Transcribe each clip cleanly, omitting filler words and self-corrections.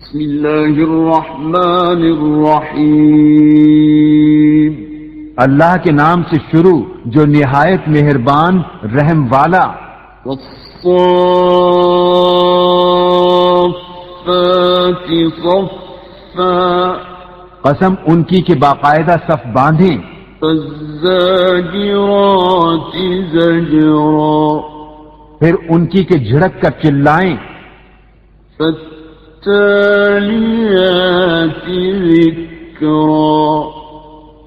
بسم اللہ الرحمن الرحیم، اللہ کے نام سے شروع جو نہایت مہربان رحم والا۔ والصافات صفا، قسم ان کی کہ باقاعدہ صف باندھیں۔ فالزاجرات زجرا، پھر ان کی کہ جھڑک کر چلائیں۔ فالتالیات ذکرا،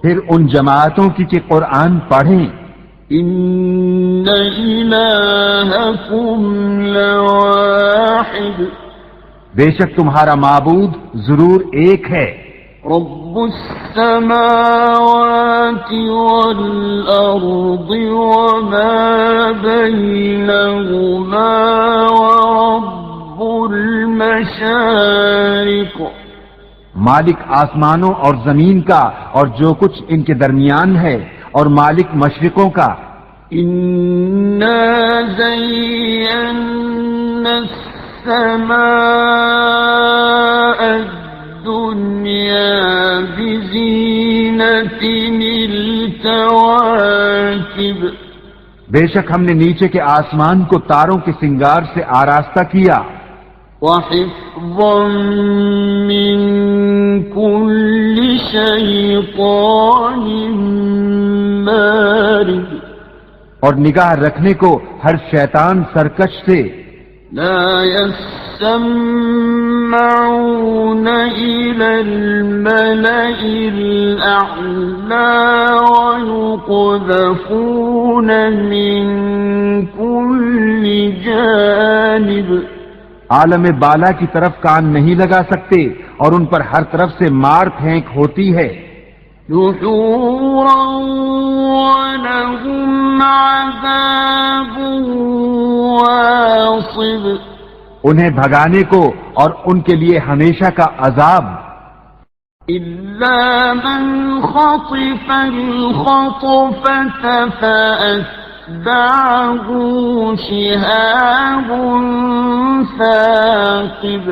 پھر ان جماعتوں کی کہ قرآن پڑھیں۔ ان الہکم لواحد، بے شک تمہارا معبود ضرور ایک ہے۔ رب السماوات والارض وما بینہما ورب المشارق، مالک آسمانوں اور زمین کا اور جو کچھ ان کے درمیان ہے، اور مالک مشرقوں کا۔ انا زینا السماء الدنیا بزینۃ الکواکب، بے شک ہم نے نیچے کے آسمان کو تاروں کے سنگار سے آراستہ کیا۔ وحفظا من كل شیطان مارد، اور نگاہ رکھنے کو ہر شیطان سرکش سے۔ لا يسمعون إلى الملأ الأعلى ويقذفون من كل جانب، عالم بالا کی طرف کان نہیں لگا سکتے اور ان پر ہر طرف سے مار پھینک ہوتی ہے۔ دحورا ولهم عذاب واصب، انہیں بھگانے کو اور ان کے لیے ہمیشہ کا عذاب۔ إلا من خطف الخطفة فأتبعه شهاب ثاقب،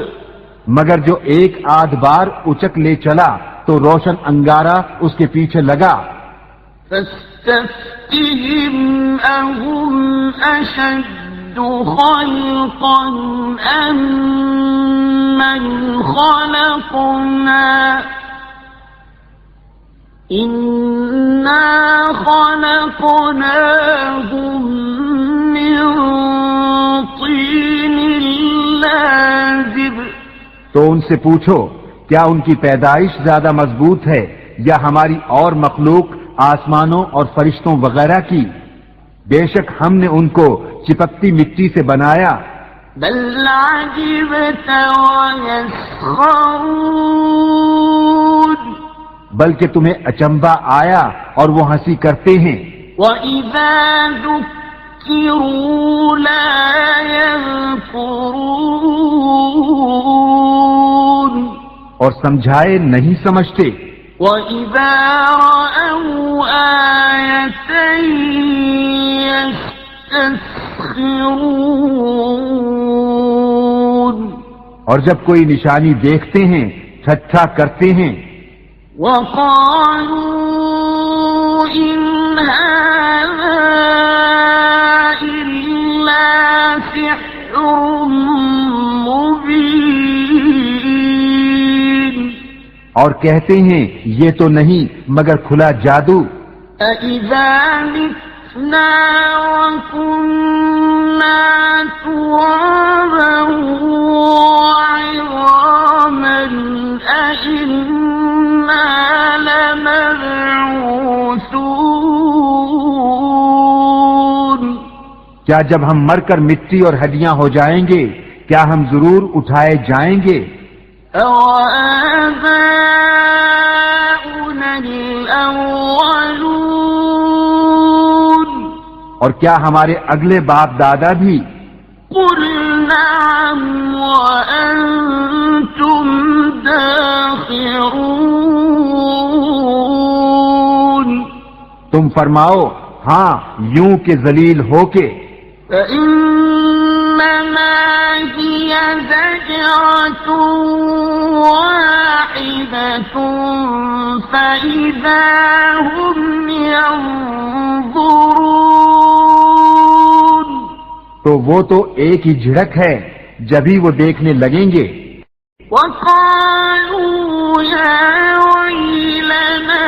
مگر جو ایک آدھ بار اچک لے چلا تو روشن انگارہ اس کے پیچھے لگا۔ فاستفتهم أهم أشد خلقا أم من خلقنا إنا خلقناهم من طين لازب، تو ان سے پوچھو کیا ان کی پیدائش زیادہ مضبوط ہے یا ہماری اور مخلوق آسمانوں اور فرشتوں وغیرہ کی؟ بے شک ہم نے ان کو چپکتی مٹی سے بنایا۔ بل عجبت ويسخرون، بلکہ تمہیں اچنبھا آیا اور وہ ہنسی کرتے ہیں۔ وَإِذَا ذُكِّرُوا لَا يَذْكُرُونَ، اور سمجھائے نہیں سمجھتے۔ وَإِذَا رَأَوْا آيَةً يَسْتَسْخِرُونَ، اور جب کوئی نشانی دیکھتے ہیں ٹھٹھا کرتے ہیں۔ وَقَالُوا إِنْ هَذَا إِلَّا سِحْرٌ مُبِينٌ، اور کہتے ہیں یہ تو نہیں مگر کھلا جادو۔ أَإِذَا مِتْنَا وَكُنَّا تُرَابًا وَعِظَامًا أَإِنَّا لَمَبْعُوثُونَ، کیا جب ہم مر کر مٹی اور ہڈیاں ہو جائیں گے کیا ہم ضرور اٹھائے جائیں گے؟ أَوَآبَاؤُنَا الْأَوَّلُونَ، اور کیا ہمارے اگلے باپ دادا بھی؟ قُلْ نَعَمْ وَأَنْتُمْ دَاخِرُونَ، تم فرماؤ ہاں یوں کہ ذلیل ہو کے۔ فَإِنَّمَا هِيَ زَجْرَةٌ فإذا هم ينظرون تو وہ تو ایک ہی جھڑک ہے، جبھی وہ دیکھنے لگیں گے۔ وقالوا يا ويلنا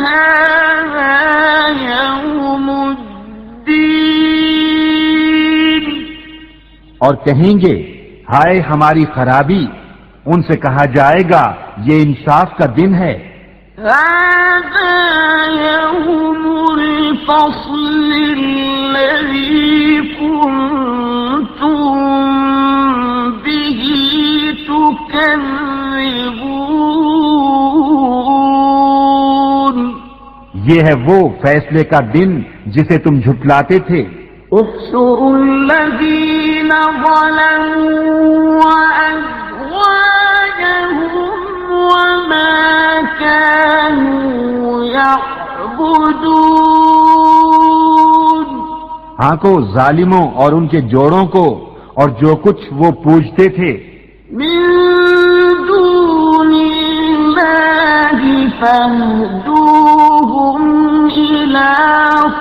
هذا يوم الدين اور کہیں گے ہائے ہماری خرابی، ان سے کہا جائے گا یہ انصاف کا دن ہے، هذا يوم الفصل الذي كنتم به تكذبون یہ ہے وہ فیصلے کا دن جسے تم جھٹلاتے تھے۔ احشروا الذين ظلموا وأزواجهم وما كانوا يعبدون ہاں کو ظالموں اور ان کے جوڑوں کو اور جو کچھ وہ پوجتے تھے من دون الله فاهدوهم إلى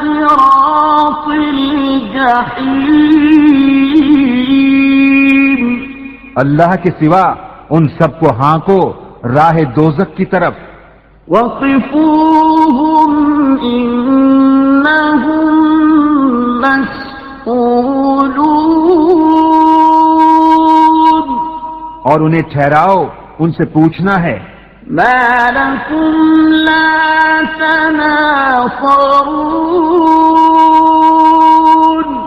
صراط الجحيم اللہ کے سوا ان سب کو ہانکو راہ دوزخ کی طرف۔ وقفوهم إنهم مسئولون اور انہیں ٹھہراؤ، ان سے پوچھنا ہے۔ ما لكم لا تناصرون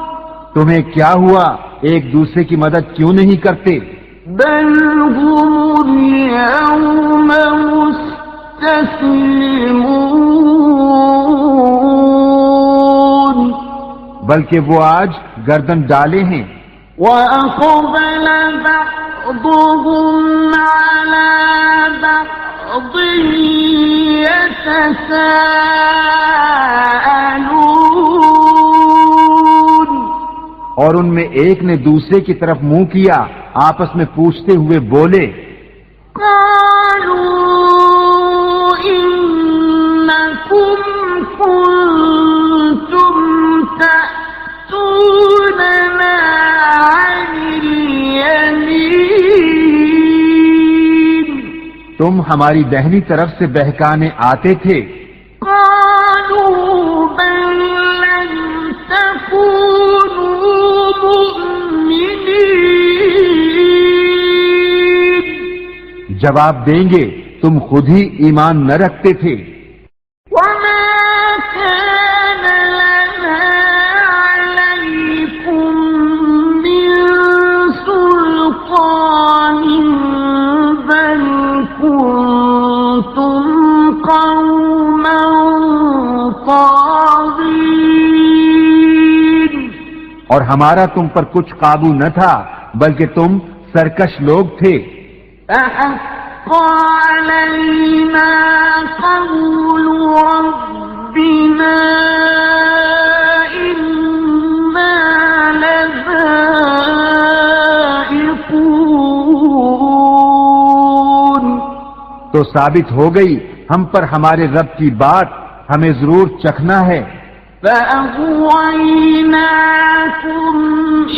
تمہیں کیا ہوا، ایک دوسرے کی مدد کیوں نہیں کرتے؟ بل هم اليوم مستسلمون بلکہ وہ آج گردن ڈالے ہیں۔ وأقبل بعضهم على بعض يتساءلون اور ان میں ایک نے دوسرے کی طرف منہ کیا، آپس میں پوچھتے ہوئے بولے، قالوا إنكم كنتم تأتوننا عن اليمين تم ہماری دہنی طرف سے بہکانے آتے تھے۔ قالوا بل لم تكونوا مؤمنين جواب دیں گے تم خود ہی ایمان نہ رکھتے تھے۔ وما كان لنا عليكم من سلطان بل كنتم قوما طاغين اور ہمارا تم پر کچھ قابو نہ تھا، بلکہ تم سرکش لوگ تھے۔ فحق علينا قول ربنا إنا لذائقون تو ثابت ہو گئی ہم پر ہمارے رب کی بات، ہمیں ضرور چکھنا ہے۔ فأغويناكم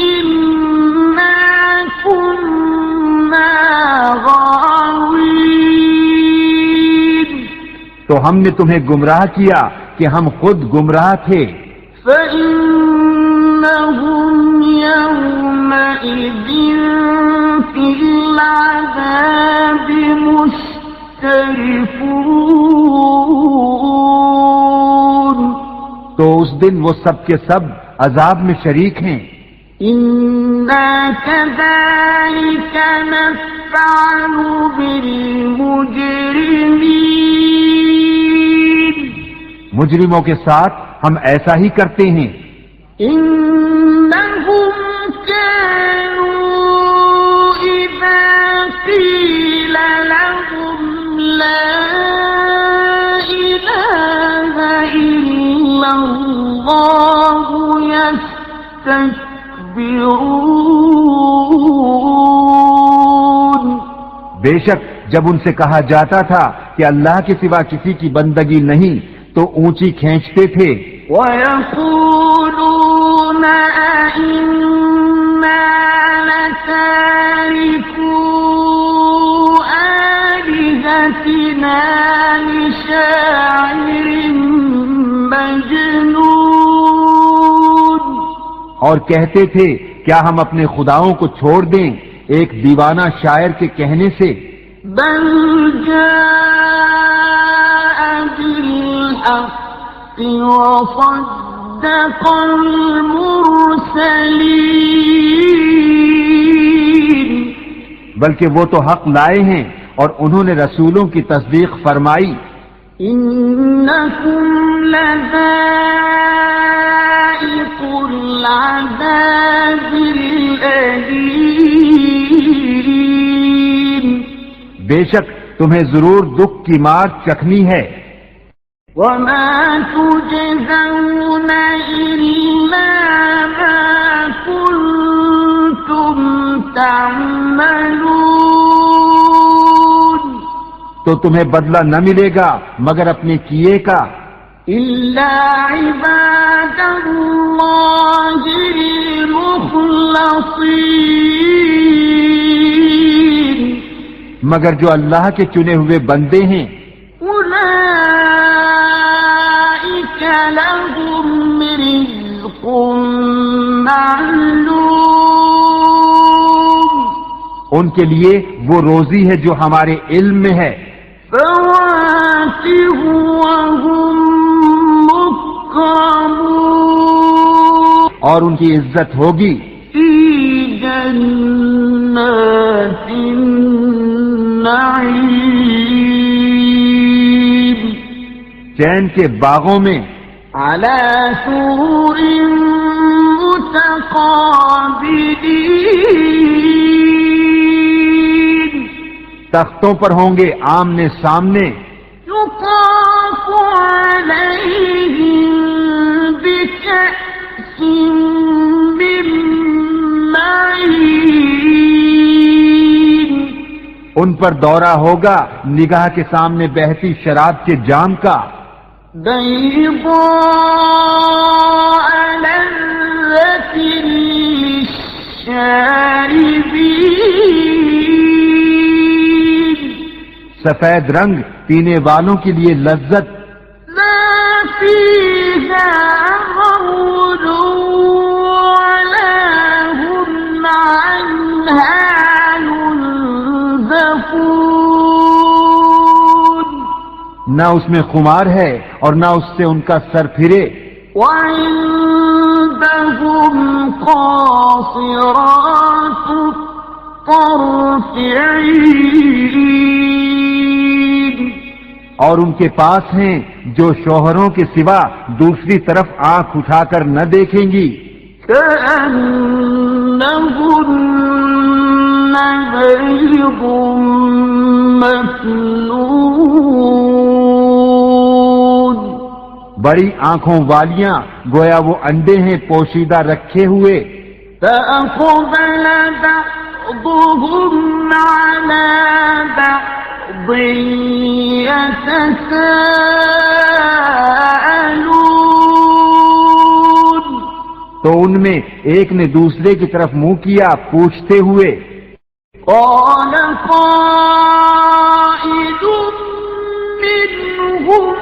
إنا كنا غاوين تو ہم نے تمہیں گمراہ کیا کہ ہم خود گمراہ تھے۔ فإنهم يومئذ في العذاب مشتركون تو اس دن وہ سب کے سب عذاب میں شریک ہیں۔ إنا كذلك نفعل بالمجرمين مجرموں کے ساتھ ہم ایسا ہی کرتے ہیں۔ إنهم كانوا إذا قيل لهم لا إله إلا الله يستكبرون بے شک جب ان سے کہا جاتا تھا کہ اللہ کے سوا کسی کی بندگی نہیں تو اونچی کھینچتے تھے وَيَقُولُونَ أَإِنَّا لَتَارِكُو آلِهَتِنَا لِشَاعِرٍ مَجْنُونٍ اور کہتے تھے کیا ہم اپنے خداؤں کو چھوڑ دیں ایک دیوانہ شاعر کے کہنے سے بل جاء بالحق وصدق المرسلين بلکہ وہ تو حق لائے ہیں اور انہوں نے رسولوں کی تصدیق فرمائی إنكم لذائق العذاب الأليم بے شک تمہیں ضرور دکھ کی مار چکھنی ہے وما تجزون إلا ما كنتم تعملون تو تمہیں بدلہ نہ ملے گا مگر اپنے کیے کا إلا عباد الله المخلصين مگر جو اللہ کے چنے ہوئے بندے ہیں أولئك لهم رزق معلوم ان کے لیے وہ روزی ہے جو ہمارے علم میں ہے فواكه وهم مكرمون اور ان کی عزت ہوگی في جنات النعيم چین کے باغوں میں على سرر متقابلين تختوں پر ہوں گے آمنے سامنے يطاف عليهم بكأس من معين ان پر دورہ ہوگا نگاہ کے سامنے بہتی شراب کے جام کا بيضاء لذة للشاربين سفید رنگ پینے والوں کے لیے لذت لا فيها غول ولا هم عنها ينزفون نہ اس میں خمار ہے اور نہ اس سے ان کا سر پھرے وعندهم قاصرات الطرف عين اور ان کے پاس ہیں جو شوہروں کے سوا دوسری طرف آنکھ اٹھا کر نہ دیکھیں گی كأنهن بيض مكنون بڑی آنکھوں والیاں گویا وہ انڈے ہیں پوشیدہ رکھے ہوئے فأقبل بعضهم على بعض يتساءلون تو ان میں ایک نے دوسرے کی طرف منہ کیا پوچھتے ہوئے قال قائل منهم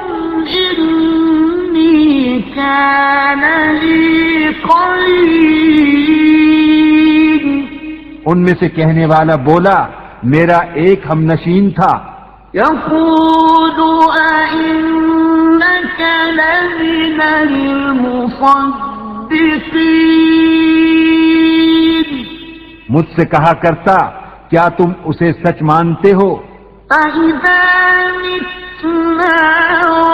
إني كان لي قرين ان میں سے کہنے والا بولا میرا ایک ہم نشین تھا يقول أئنك لمن المصدقين مجھ سے کہا کرتا کیا تم اسے سچ مانتے ہو أَإِذَا مِتْنَا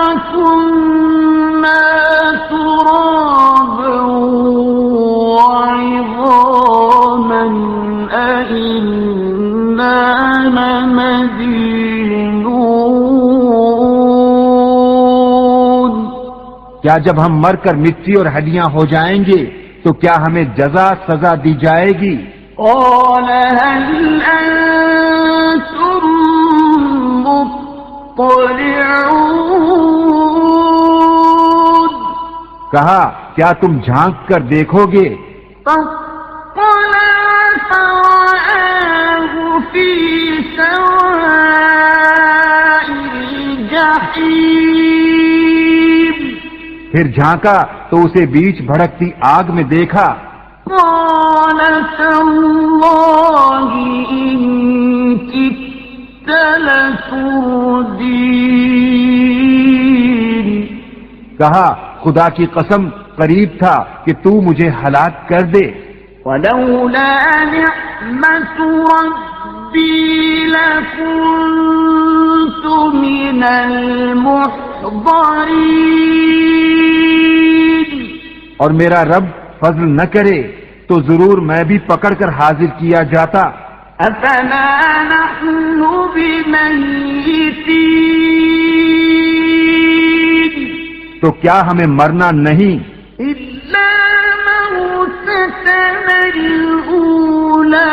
وَكُنَّا تُرَابًا وَعِظَامًا أَإِنَّا لَمَدِينُونَ کیا جب ہم مر کر مٹی اور ہڈیاں ہو جائیں گے تو کیا ہمیں جزا سزا دی جائے گی قال هل أنتم کہا کیا تم جھانک کر دیکھو گے؟ فاطلع فرآه في سواء الجحيم پھر جھانکا تو اسے بیچ بھڑکتی آگ میں دیکھا۔ قال تالله إن كدت لتردين کہا خدا کی قسم قریب تھا کہ تو مجھے ہلاک کر دے۔ ولولا نعمة ربي لكنت من المحضرين اور میرا رب فضل نہ کرے تو ضرور میں بھی پکڑ کر حاضر کیا جاتا۔ أفما نحن بميتين تو کیا ہمیں مرنا نہیں؟ إلا موتتنا الأولى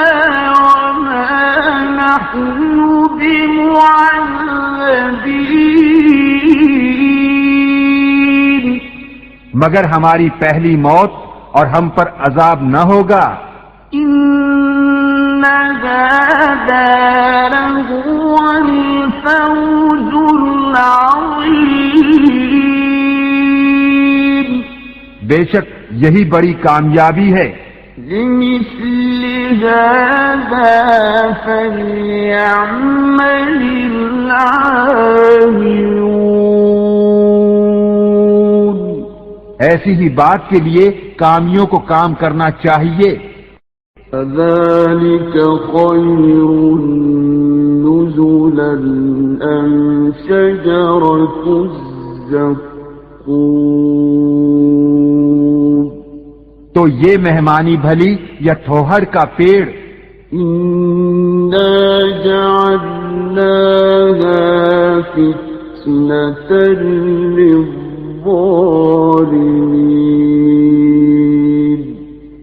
وما نحن بمعذبين مگر ہماری پہلی موت اور ہم پر عذاب نہ ہوگا۔ إن هذا لهو الفوز العظيم بے شک یہی بڑی کامیابی ہے۔ لمثل هذا فليعمل العاملون ایسی ہی بات کے لیے کامیوں کو کام کرنا چاہیے۔ فذلك خير نزلا أم شجرة الزقوم تو یہ مہمانی بھلی یا تھوہر کا پیڑ؟ إنا جعلناها فتنة للظالمين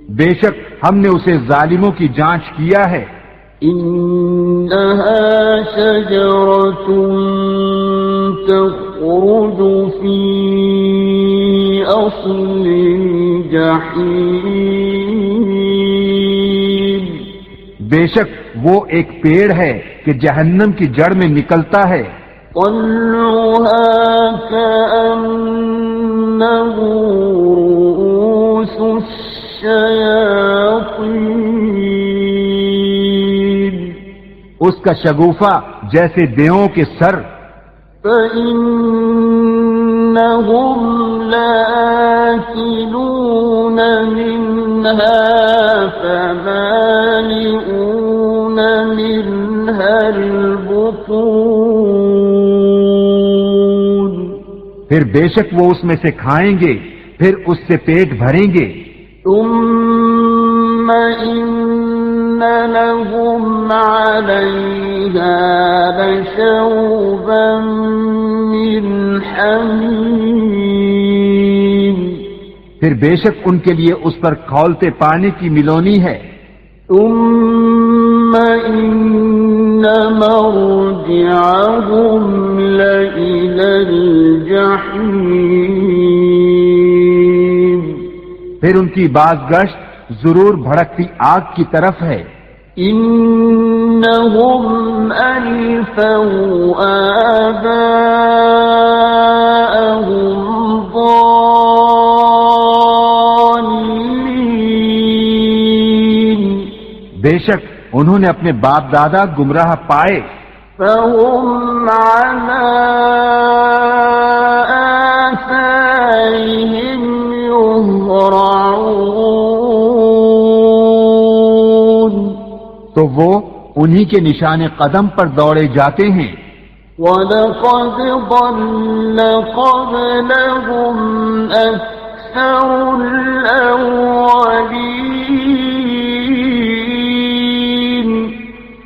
بے شک ہم نے اسے ظالموں کی جانچ کیا ہے۔ إنها شجرة تخرج في أصل الجحيم بے شک وہ ایک پیڑ ہے کہ جہنم کی جڑ میں نکلتا ہے۔ طلعها كأنه رؤوس الشياطين اس کا شگوفہ جیسے دیووں کے سر۔ فإنهم لآكلون منها فمالئون منها البطون پھر بے شک وہ اس میں سے کھائیں گے، پھر اس سے پیٹ بھریں گے۔ ثم إن لهم عليها لشوبا من حميم پھر بے شک ان کے لیے اس پر کھولتے پانی کی ملونی ہے۔ ثم إن مرجعهم لإلى الجحيم پھر ان کی باز گشت ضرور بھڑکتی آگ کی طرف ہے۔ إنهم ألفوا آباءهم ضالين بے شک انہوں نے اپنے باپ دادا گمراہ پائے، فهم على آثارهم يهرعون تو وہ انہی کے نشان قدم پر دوڑے جاتے ہیں۔ وَلَقَدْ ضَلَّ قَبْلَهُمْ أَكْثَرُ الْأَوَّلِينَ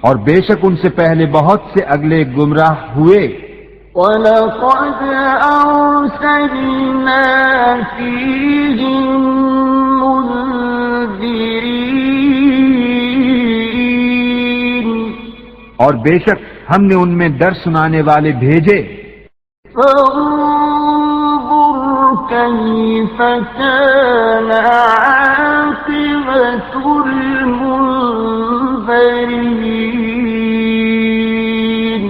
اور بے شک ان سے پہلے بہت سے اگلے گمراہ ہوئے۔ وَلَقَدْ أَرْسَلْنَا فِيهِم مُنذِرِينَ اور بے شک ہم نے ان میں ڈر سنانے والے بھیجے۔ فانظر كيف كان عاقبة المنذرين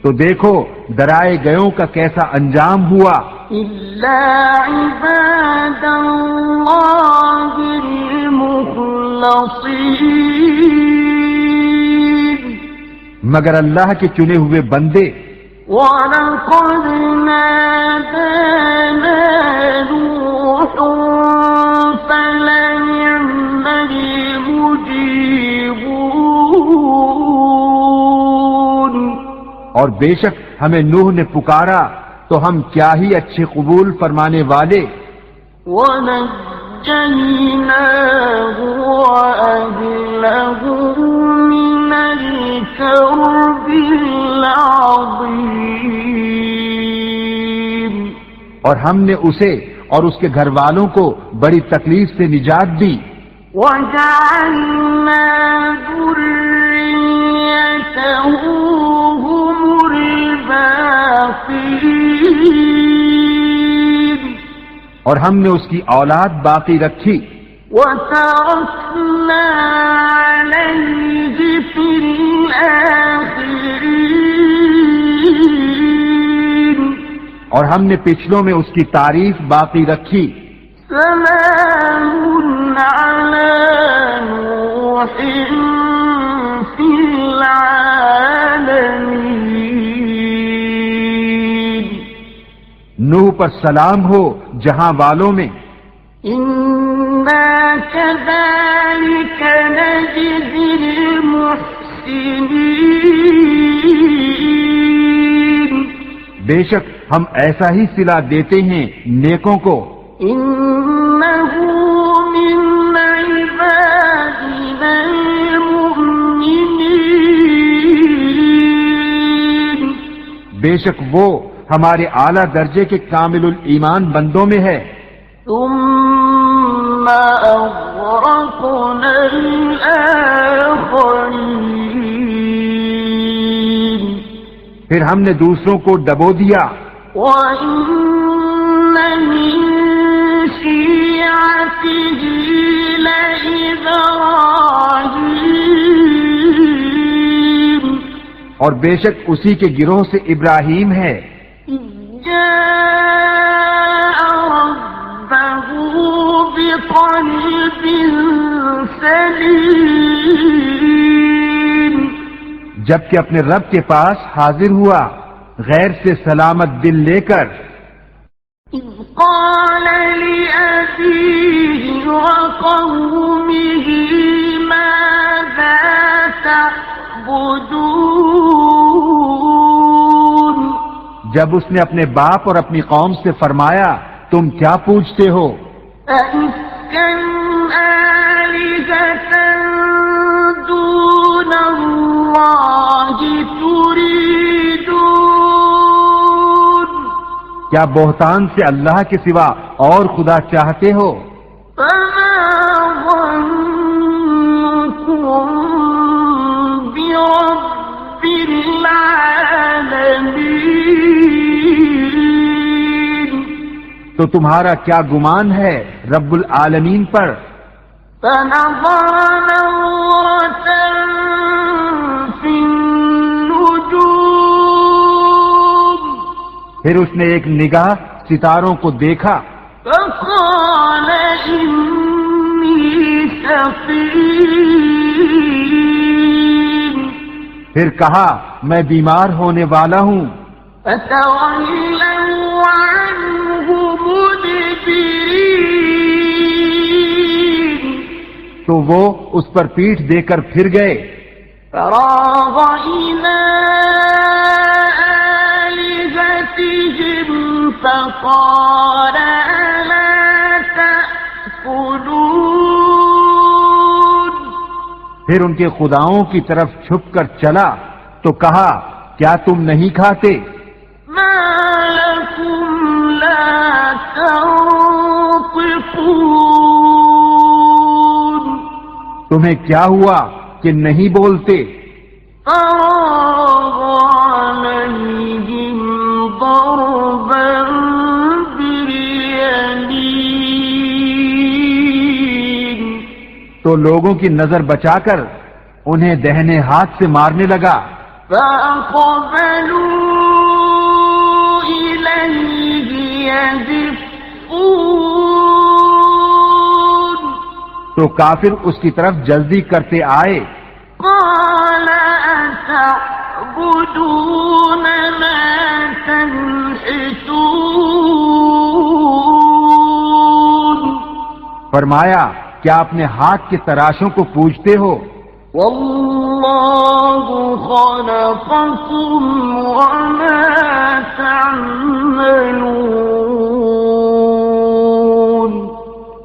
تو دیکھو ڈرائے گئوں کا کیسا انجام ہوا. إلا عباد الله المخلصين مگر اللہ کے چنے ہوئے بندے. وَلَقَدْ نَادَانَا نُوحٌ فَلَنِعْمَ الْمُجِيبُونَ اور بے شک ہمیں نوح نے پکارا تو ہم کیا ہی اچھے قبول فرمانے والے. وَنَجَّيْنَاهُ وَأَهْلَهُ مِنَ الْكَرْبِ الْعَظِيمِ اور ہم نے اسے اور اس کے گھر والوں کو بڑی تکلیف سے نجات دی. وَجَعَلْنَا ذُرِّيَّتَهُ هُمُ الْبَاقِينَ اور ہم نے اس کی اولاد باقی رکھی. وَتَرَكْنَا عَلَيْهِ فِي الْآخِرِينَ اور ہم نے پچھلوں میں اس کی تعریف باقی رکھی. سلام علی نوح فی العالمین نوح پر سلام ہو جہاں والوں میں. انا کذالک نجزی المحسنین بے شک ہم ایسا ہی صلہ دیتے ہیں نیکوں کو. انه من عبادنا المؤمنین بے شک وہ ہمارے اعلیٰ درجے کے کامل الایمان بندوں میں ہے. ثم اغرقنا الاخرین پھر ہم نے دوسروں کو ڈبو دیا. وَإِنَّ مِن شِيعَتِهِ لَإِبْرَاهِيمَ اور بے شک اسی کے گروہ سے ابراہیم ہے. إِذْ جَاءَ رَبَّهُ بِقَلْبٍ سَلِيمٍ جبکہ اپنے رب کے پاس حاضر ہوا غیر سے سلامت دل لے کر. إِذْ قَالَ لِأَبِيهِ وَقَوْمِهِ مَاذَا تَعْبُدُونَ جب اس نے اپنے باپ اور اپنی قوم سے فرمایا تم کیا پوچھتے ہو؟ أَئِفْكًا آلِهَةً دُونَ اللَّهِ تُرِيدُونَ کیا بہتان سے اللہ کے سوا اور خدا چاہتے ہو؟ فَمَا ظَنُّكُم بِرَبِّ الْعَالَمِينَ تو تمہارا کیا گمان ہے رب العالمین پر؟ فَنَظَرَ نَظْرَةً فِي النُّجُومِ پھر اس نے ایک نگاہ ستاروں کو دیکھا. فَقَالَ إِنِّي سَقِيمٌ پھر کہا میں بیمار ہونے والا ہوں. فَتَوَلَّوْا عَنْهُ مُدْبِرِينَ تو وہ اس پر پیٹھ دے کر پھر گئے. فَرَاغَ إِلَىٰ آلِهَتِهِمْ فَقَالَ أَلَا تَأْكُلُونَ پھر ان کے خداؤں کی طرف چھپ کر چلا تو کہا کیا تم نہیں کھاتے؟ مَا لَكُمْ لَا تَنطِقُونَ تمہیں کیا ہوا کہ نہیں بولتے؟ فَرَاغَ عَلَيْهِمْ ضَرْبًا بِالْيَمِينِ لوگوں کی نظر بچا کر انہیں دہنے ہاتھ سے مارنے لگا. فَأَقْبَلُوا إِلَيْهِ يَزِفُّونَ تو کافر اس کی طرف جلدی کرتے آئے. قَالَ أَتَعْبُدُونَ مَا تَنْحِتُونَ فرمایا کیا اپنے ہاتھ کے تراشوں کو پوجتے ہو؟ وَاللَّهُ خَلَقَكُمْ وَمَا تَعْمَلُونَ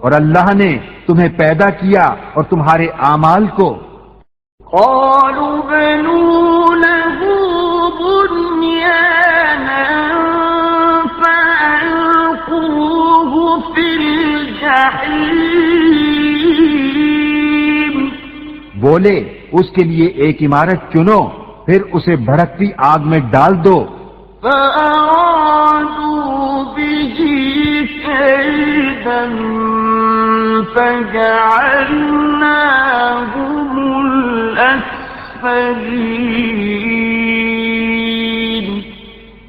اور اللہ نے تمہیں پیدا کیا اور تمہارے اعمال کو. قَالُوا بَنُوا لَهُ بُنْيَانًا فَأَلْقُوهُ فِي الْجَحِيمِ بولے اس کے لیے ایک عمارت چنو پھر اسے بھڑکتی آگ میں ڈال دو. فَأَرَادُوا بِهِ كَيْدًا فَجَعَلْنَاهُمُ الْأَسْفَلِينَ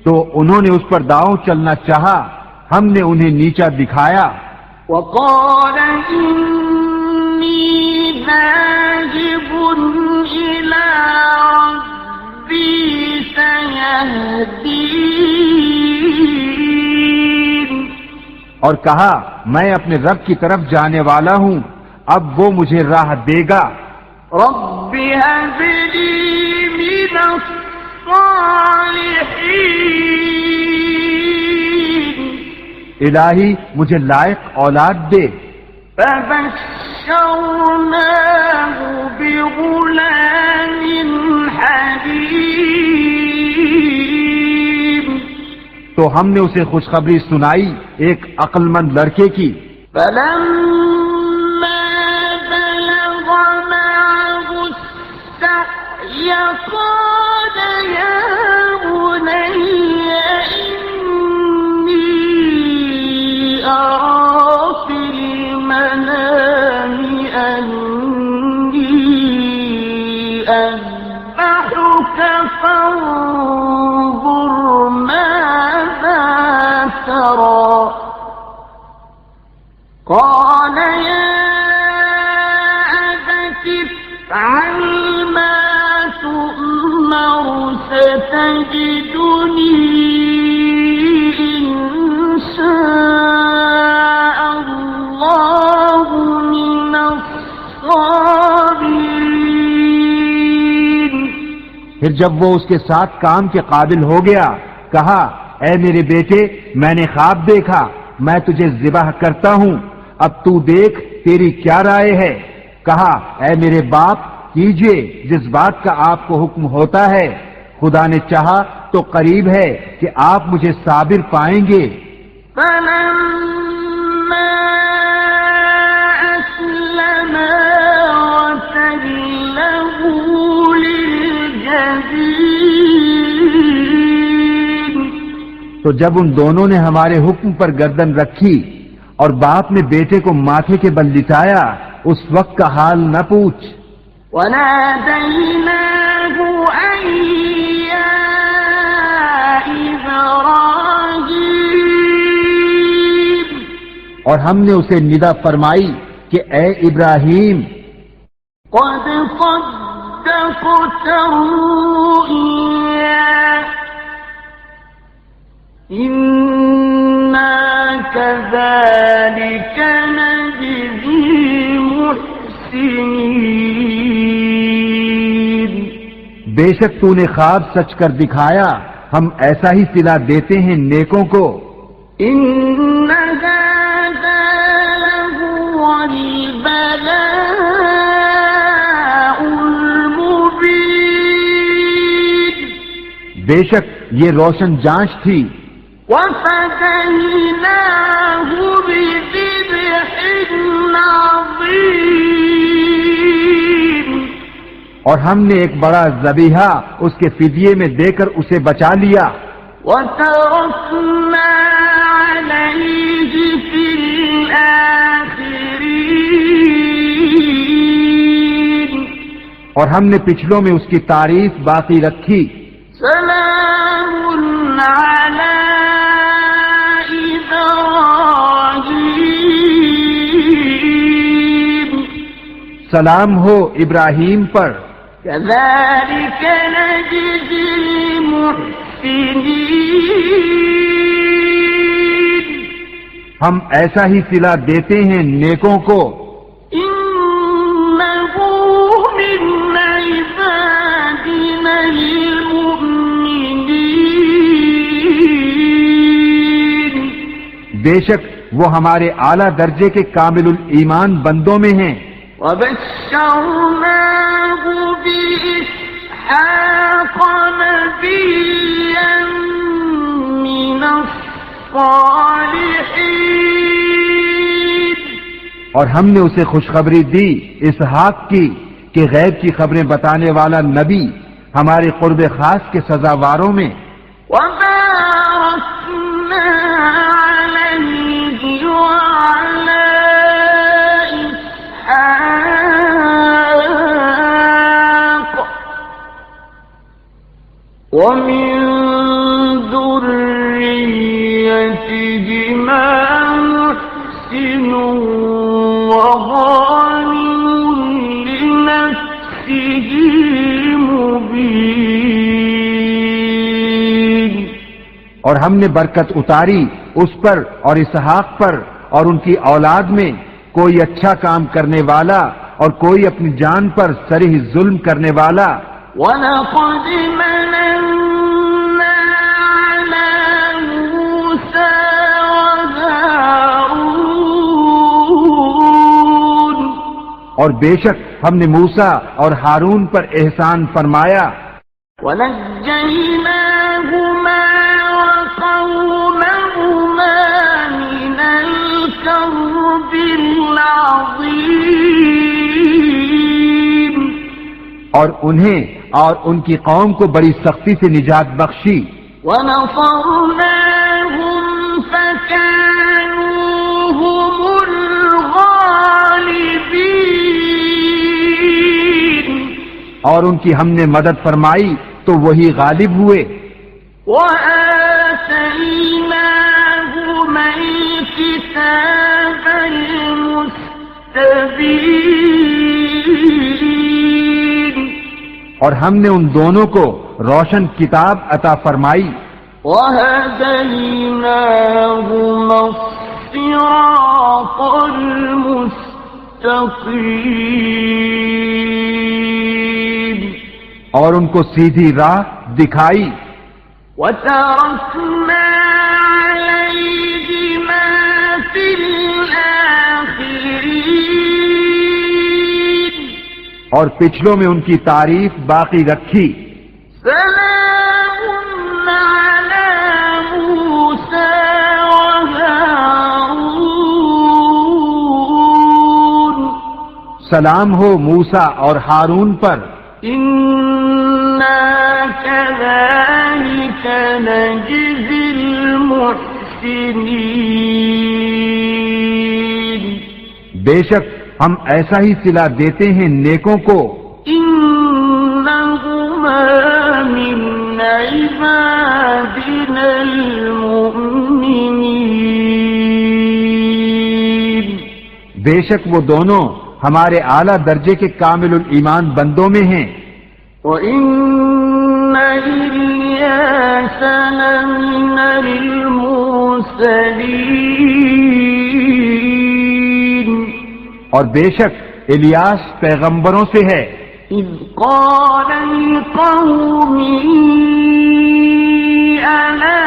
تو انہوں نے اس پر داؤں چلنا چاہا، ہم نے انہیں نیچا دکھایا. وَقَالَ إِنِّي ذَاهِبٌ إِلَىٰ رَبِّي سَيَهْدِينِ اور کہا میں اپنے رب کی طرف جانے والا ہوں، اب وہ مجھے راہ دے گا. رَبِّ هَبْ لِي مِنَ الصَّالِحِينَ الہی مجھے لائق اولاد دے. فَبَشَّرْنَاهُ بِغُلَامٍ حَلِيمٍ تو ہم نے اسے خوشخبری سنائی ایک عقل مند لڑکے کی. فَلَمَّا بَلَغَ مَعَهُ السَّعْيَ قَالَ يَا بُنَيَّ إِنِّي أَرَىٰ فِي الْمَنَامِ أَنِّي أَذْبَحُكَ فَانظُرْ مَاذَا تَرَىٰ قَالَ يَا أَبَتِ افْعَلْ مَا تُؤْمَرُ سَتَجِدُنِي إِن شَاءَ اللَّهُ مِنَ الصَّابِرِينَ پھر جب وہ اس کے ساتھ کام کے قابل ہو گیا کہا اے میرے بیٹے میں نے خواب دیکھا، میں تجھے ذبح کرتا ہوں، اب تو دیکھ تیری کیا رائے ہے. کہا اے میرے باپ کیجئے جس بات کا آپ کو حکم ہوتا ہے، خدا نے چاہا تو قریب ہے کہ آپ مجھے صابر پائیں گے. فَلَمَّا أَسْلَمَا وَتَلَّهُ لِلْجَبِينِ تو جب ان دونوں نے ہمارے حکم پر گردن رکھی اور باپ نے بیٹے کو ماتھے کے بل لٹایا، اس وقت کا حال نہ پوچھ. وَنَادَيْنَاهُ أَن يَا إِبْرَاهِيمُ اور ہم نے اسے ندا فرمائی کہ اے ابراہیم قَدْ صَدَّقْتَ الرُّؤْيَا إِنَّا كَذَلِكَ نَجْزِي الْمُحْسِنِينَ بے شک تو نے خواب سچ کر دکھایا، ہم ایسا ہی صلہ دیتے ہیں نیکوں کو. إِنَّ هَذَا لَهُوَ الْبَلَاءُ الْمُبِينُ بے شک یہ روشن جانچ تھی. وَفَدَيْنَاهُ بِذِبْحٍ عَظِيمٍ اور ہم نے ایک بڑا ذبیحہ اس کے فدیے میں دے کر اسے بچا لیا. وَتَرَكْنَا عَلَيْهِ فِي الْآخِرِينَ اور ہم نے پچھلوں میں اس کی تعریف باقی رکھی. سلام على إبراهيم سلام ہو ابراہیم پر. كذلك نجزي المحسنين ہم ایسا ہی صلہ دیتے ہیں نیکوں کو. إنه من عبادنا المؤمنين بے شک وہ ہمارے اعلیٰ درجے کے کامل الایمان بندوں میں ہیں. وبشرناه بإسحاق نبيا من الصالحين اور ہم نے اسے خوشخبری دی اسحاق کی کہ غیب کی خبریں بتانے والا نبی ہمارے قرب خاص کے سزاواروں میں. وباركنا عليه وعلى إسحاق ومن ذريتهما محسن وظالم لنفسه مبين اور ہم نے برکت اتاری اس پر اور اسحاق پر اور ان کی اولاد میں، کوئی اچھا کام کرنے والا اور کوئی اپنی جان پر صریح ظلم کرنے والا. وَلَقَدْ مَنَنَّا عَلَى مُوسَى وَهَارُونَ اور بے شک ہم نے موسیٰ اور ہارون پر احسان فرمایا. وَنَجَّيْنَاهُمَا وَقَوْمَهُمَا مِنَ الْكَرْبِ الْعَظِيمِ اور انہیں اور ان کی قوم کو بڑی سختی سے نجات بخشی. وَنَصَرْنَاهُمْ فَكَانُوا هُمُ الْغَالِبِينَ اور ان کی ہم نے مدد فرمائی تو وہی غالب ہوئے. وَآتَيْنَاهُمَا الْكِتَابَ الْمُسْتَبِينَ اور ہم نے ان دونوں کو روشن کتاب عطا فرمائی. وَهَدَيْنَاهُمَا الصِّرَاطَ الْمُسْتَقِيمَ اور ان کو سیدھی راہ دکھائی. وَتَرَكْنَا عَلَيْهِمَا فِي الْآخِرِينَ اور پچھلوں میں ان کی تعریف باقی رکھی. سلام على موسى وهارون سلام ہو موسیٰ اور ہارون پر. إنا كذلك نجزي المحسنين بے شک ہم ایسا ہی صلہ دیتے ہیں نیکوں کو. إنهما من عبادنا المؤمنين بے شک وہ دونوں ہمارے اعلیٰ درجے کے کامل الایمان بندوں میں ہیں. وَإِنَّ إِلْيَاسَ لَمِنَ الْمُرْسَلِينَ اور بے شک الیاس پیغمبروں سے ہے. إِذْ قَالَ لِقَوْمِهِ أَلَا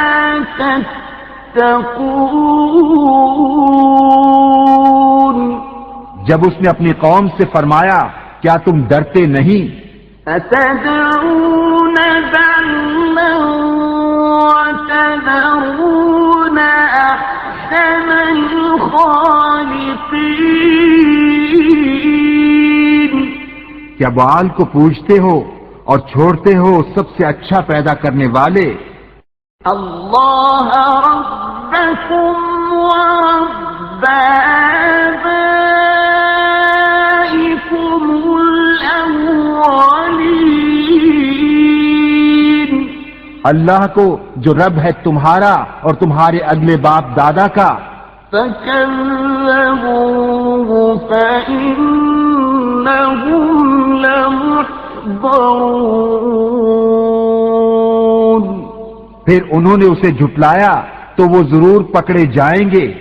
تَتَّقُونَ جب اس نے اپنی قوم سے فرمایا کیا تم ڈرتے نہیں؟ أَتَدْعُونَ بَعْلًا وَتَذَرُونَ أَحْسَنَ الْخَالِقِينَ کیا بعال کو پوجتے ہو اور چھوڑتے ہو سب سے اچھا پیدا کرنے والے اللہ ربکم ورب آبائکم الأولین اللہ کو جو رب ہے تمہارا اور تمہارے اگلے باپ دادا کا۔ فكذبوه فإنهم لمحضرون پھر انہوں نے اسے جھٹلایا تو وہ ضرور پکڑے جائیں گے،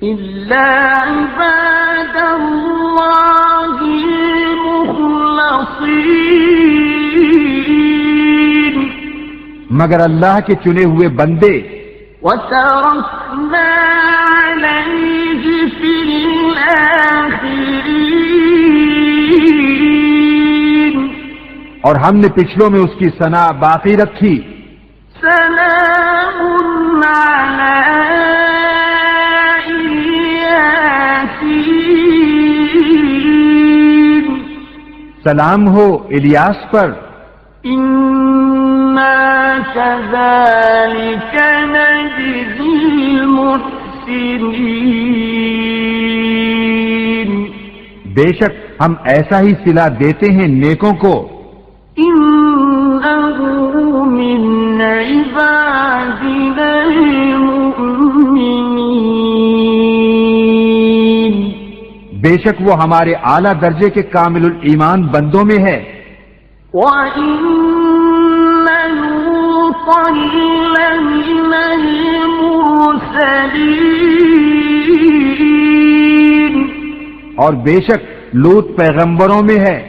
إلا عباد الله المخلصين مگر اللہ کے چنے ہوئے بندے۔ وتركنا عليه في الآخرين اور ہم نے پچھلوں میں اس کی ثنا باقی رکھی، سلام على الياسين سلام ہو الیاس پر۔ إنا كذلك نجزي المحسنين بے شک ہم ایسا ہی صلہ دیتے ہیں نیکوں کو۔ إنه من عبادنا المؤمنين بے شک وہ ہمارے اعلیٰ درجے کے کامل الایمان بندوں میں ہے۔ وَإِنَّ لُوطًا لَّمِنَ الْمُرْسَلِينَ اور بے شک لوط پیغمبروں میں ہے۔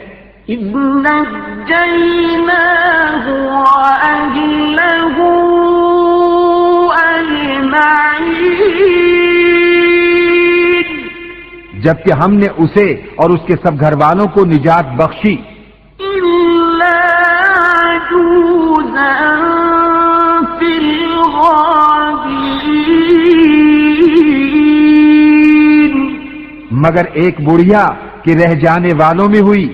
إِذْ نَجَّيْنَاهُ وَأَهْلَهُ أَجْمَعِينَ جبکہ ہم نے اسے اور اس کے سب گھر والوں کو نجات بخشی، إِلَّا عَجُوزًا فِي الْغَابِرِينَ مگر ایک بڑھیا کہ رہ جانے والوں میں ہوئی۔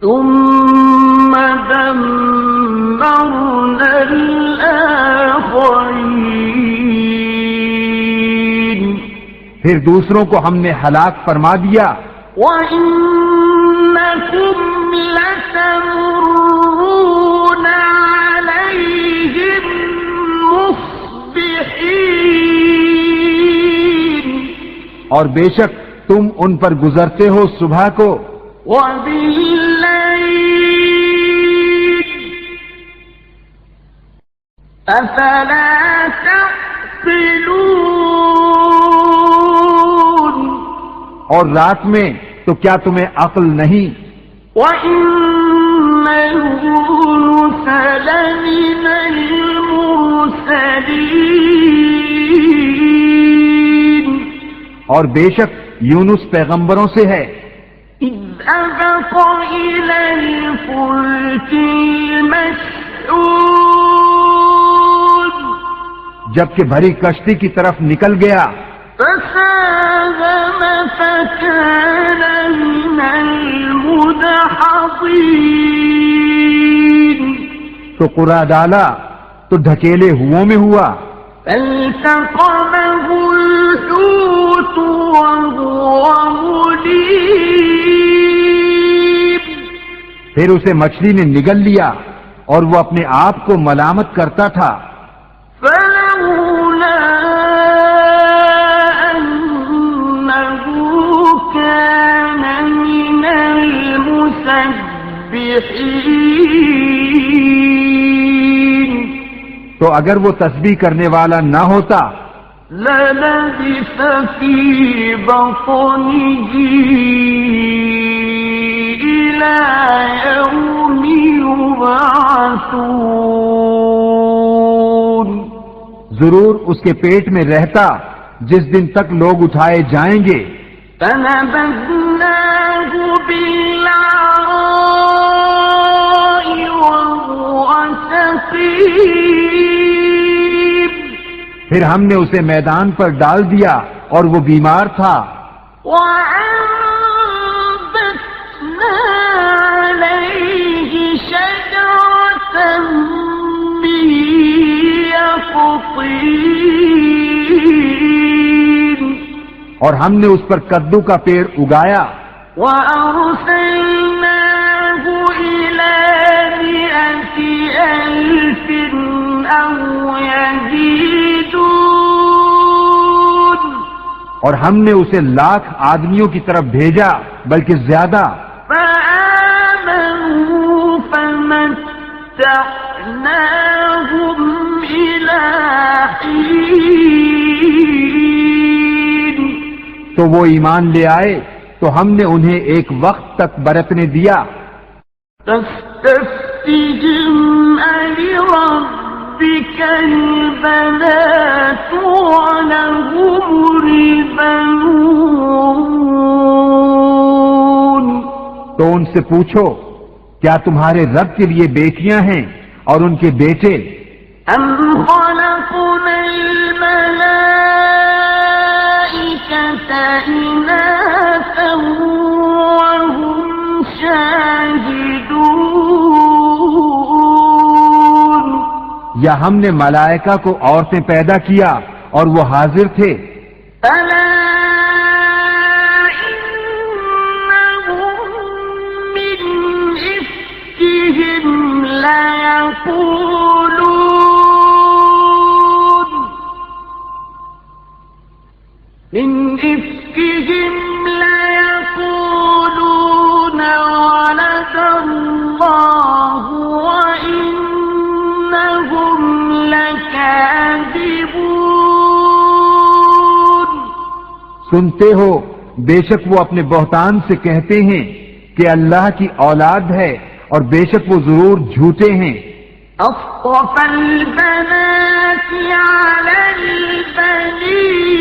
ثُمَّ دَمَّرْنَا الْآخَرِينَ پھر دوسروں کو ہم نے ہلاک فرما دیا۔ وَإِنَّكُمْ لَتَمُرُّونَ عَلَيْهِمْ مُصْبِحِينَ اور بے شک تم ان پر گزرتے ہو صبح کو، وَبِاللَّيْلِ أَفَلَا تَعْقِلُونَ اور رات میں تو کیا تمہیں عقل نہیں؟ وَإِنَّ يُونُسَ لَمِنَ الْمُرْسَلِينَ اور بے شک یونس پیغمبروں سے ہے، إِذْ أَبَقَ إِلَى الْفُلْكِ الْمَشْحُونِ جبکہ بھری کشتی کی طرف نکل گیا، فَسَاهَمَ فَكَانَ مِنَ الْمُدْحَضِينَ تو قرعہ ڈالا تو ڈھکیلے ہوا میں ہوا، فَالْتَقَمَهُ الْحُوتُ وَهُوَ مُلِيمٌ پھر اسے مچھلی نے نگل لیا اور وہ اپنے آپ کو ملامت کرتا تھا۔ فَلَوْلَا أَنَّهُ كَانَ مِنَ الْمُسَبِّحِينَ تو اگر وہ تسبیح کرنے والا نہ ہوتا لَلَبِثَ فِي بَطْنِهِ إِلَى يَوْمِ يُبْعَثُونَ ضرور اس کے پیٹ میں رہتا جس دن تک لوگ اٹھائے جائیں گے۔ فَنَبَذْنَاهُ بِالْعَرَاءِ وَهُوَ سَقِيمٌ پھر ہم نے اسے میدان پر ڈال دیا اور وہ بیمار تھا، وَأَنبَتْنَا عَلَيْهِ شَجَرَةً مِّن يَقْطِينٍ اور ہم نے اس پر کدو کا پیڑ اگایا، وَأَرْسَلْنَاهُ إِلَى 100,000 أَوْ اور ہم نے اسے 1,00,000 آدمیوں کی طرف بھیجا بلکہ زیادہ. فآمنوا فمتعناهم إلى حين. تو وہ ایمان لے آئے تو ہم نے انہیں ایک وقت تک برتنے دیا. تستفتهم ألربك البنات ولهم البنون. تو ان سے پوچھو کیا تمہارے رب کے لیے بیٹیاں ہیں اور ان کے بیٹے؟ أم خلقنا الملائكة إناثا وهم شاهدون. یا ہم نے ملائکہ کو عورتیں پیدا کیا اور وہ حاضر تھے؟ ألا إنهم من إفكهم ليقولون من إفكهم ليقولون ولد الله وإنهم لكاذبون. سنتے ہو بے شک وہ اپنے بہتان سے کہتے ہیں کہ اللہ کی اولاد ہے اور بے شک وہ ضرور جھوٹے ہیں. أصطفى البنات على البنين.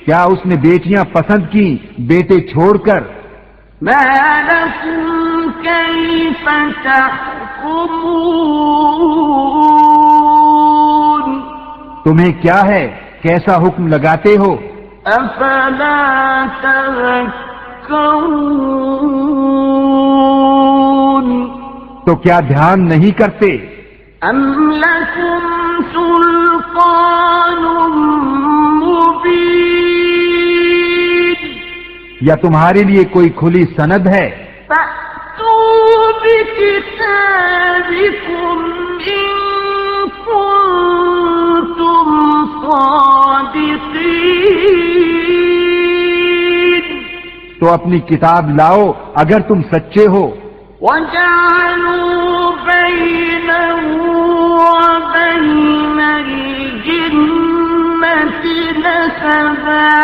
کیا اس نے بیٹیاں پسند کی بیٹے چھوڑ کر؟ ما لكم كيف تحكمون. تمہیں کیا ہے کیسا حکم لگاتے ہو؟ أفلا تذكرون. تو کیا دھیان نہیں کرتے؟ أم لكم سلطان مبين. یا تمہارے لیے کوئی کھلی سند ہے؟ فأتوا بكتابكم إن كنتم صادقين. تو اپنی کتاب لاؤ اگر تم سچے ہو. وجعلوا بينه وبين الجنة نسبا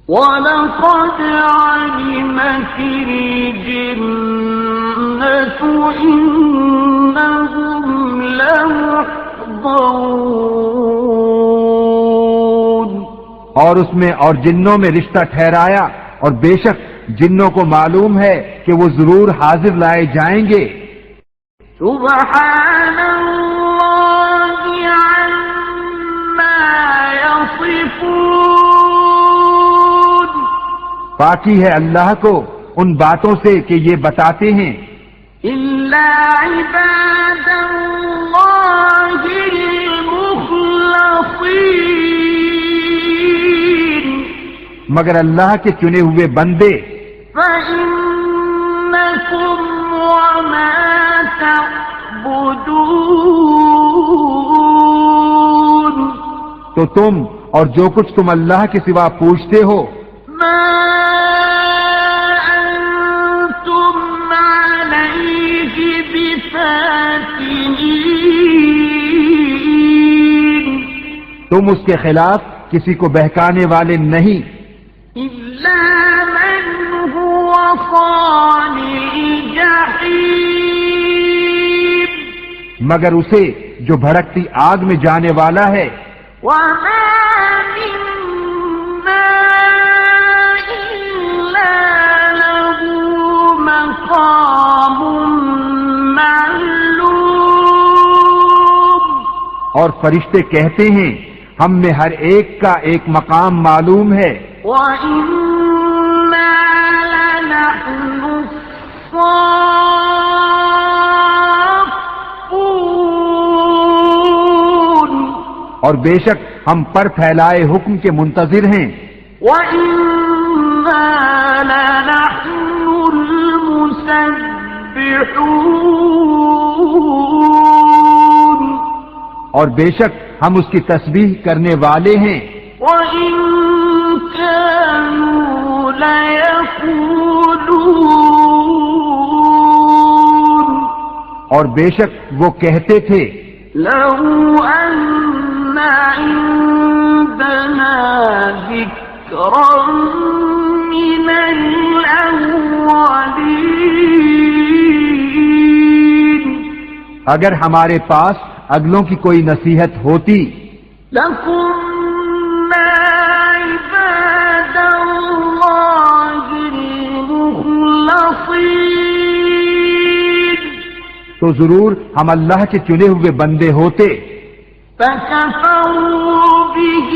ولقد علمت الجنة إنهم لمحضرون. اور اس میں اور جنوں میں رشتہ ٹھہرایا اور بے شک جنوں کو معلوم ہے کہ وہ ضرور حاضر لائے جائیں گے. سبحان اللہ عما یصفون. پاکی ہے اللہ کو ان باتوں سے کہ یہ بتاتے ہیں. الا عباد اللہ المخلصین. مگر اللہ کے چنے ہوئے بندے. فإنکم وما تعبدون. تو تم اور جو کچھ تم اللہ کے سوا پوچھتے ہو ما أنتم عليه بفاتنين. تم اس کے خلاف کسی کو بہکانے والے نہیں إلا من هو صال الجحيم. مگر اسے جو بھڑکتی آگ میں جانے والا ہے. وما منا إلا له مقام معلوم. اور فرشتے کہتے ہیں ہم میں ہر ایک کا ایک مقام معلوم ہے. وَإِنَّا لَنَحْنُ الصَّافُّونَ. اور بے شک ہم پر پھیلائے حکم کے منتظر ہیں. وَإِنَّا لَنَحْنُ الْمُسَبِّحُونَ. اور بے شک ہم اس کی تسبیح کرنے والے ہیں. وَإِن كَانُوا لَيَقُولُونَ اور بے شک وہ کہتے تھے لَوْ أَنَّ عِندَنَا ذِكْرًا مِّنَ الْأَوَّلِينَ اگر ہمارے پاس اگلوں کی کوئی نصیحت ہوتی لَكُنَّا عِبَادَ اللَّهِ الْمُخْلَصِينَ تو ضرور ہم اللہ کے چنے ہوئے بندے ہوتے. فَكَفَرُوا بِهِ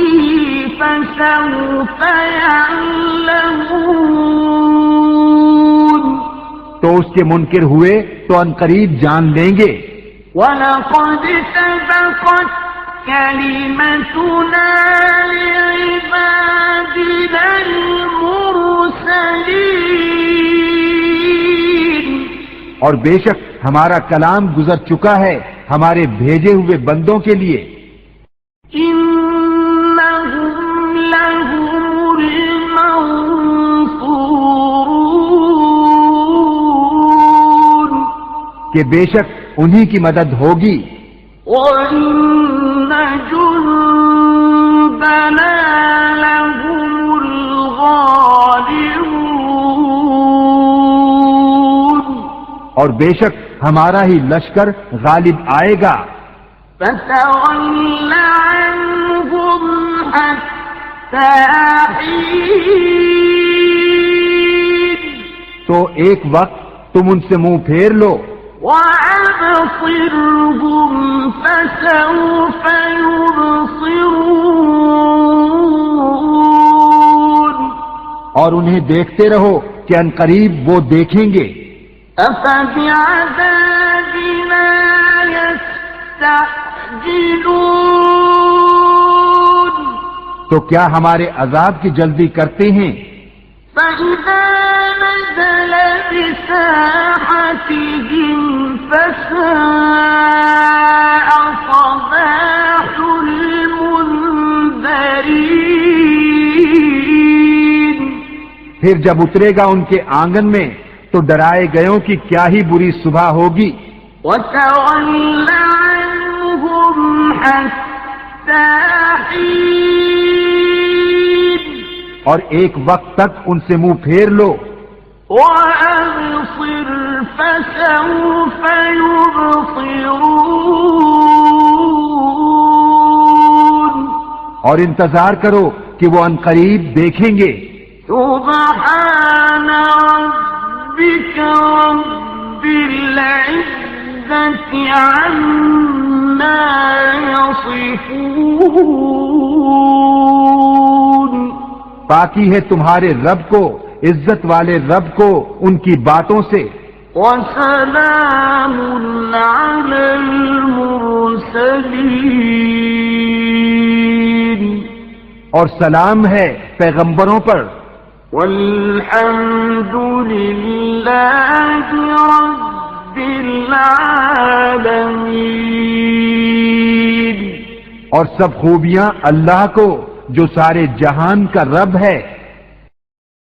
فَسَوْفَ يَعْلَمُونَ تو اس کے منکر ہوئے تو عنقریب جان لیں گے. وَلَقَدْ سَبَقَتْ كَلِمَتُنَا لِعِبَادِنَا الْمُرْسَلِينَ اور بے شک ہمارا کلام گزر چکا ہے ہمارے بھیجے ہوئے بندوں کے لیے. إِنَّهُمْ لَهُمُ الْمَنصُورُونَ کہ بے شک انہی کی مدد ہوگی. وَإِنَّ جُندَنَا لَهُمُ الْغَالِبُونَ اور بے شک ہمارا ہی لشکر غالب آئے گا. فَتَوَلَّ عَنْهُمْ حَتَّىٰ حِينٍ تو ایک وقت تم ان سے منہ پھیر لو وَأَبْصِرْهُمْ فَسَوْفَ يُبْصِرُونَ اور انہیں دیکھتے رہو کہ عنقریب وہ دیکھیں گے. أَفَبِعَذَابِنَا يَسْتَعْجِلُونَ تو کیا ہمارے عذاب کی جلدی کرتے ہیں؟ فَإِذَا نَزَلَ بِسَاحَتِهِمْ فَسَاءَ صَبَاحُ الْمُنذَرِينَ پھر جب اترے گا ان کے آنگن میں تو ڈرائے گئوں کی کیا ہی بری صبح ہوگی. وَتَوَلَّ عَنْهُمْ حَتَّىٰ حِينٍ اور ایک وقت تک ان سے منہ پھیر لو. وَأَبْصِرْ فَسَوْفَ يُبْصِرُونَ اور انتظار کرو کہ وہ عنقریب دیکھیں گے. سبحان ربك رب العزة عما يصفون پاکی ہے تمہارے رب کو، عزت والے رب کو ان کی باتوں سے. وسلام على المرسلين اور سلام ہے پیغمبروں پر. والحمد لله رب العالمين اور سب خوبیاں اللہ کو جو سارے جہان کا رب ہے.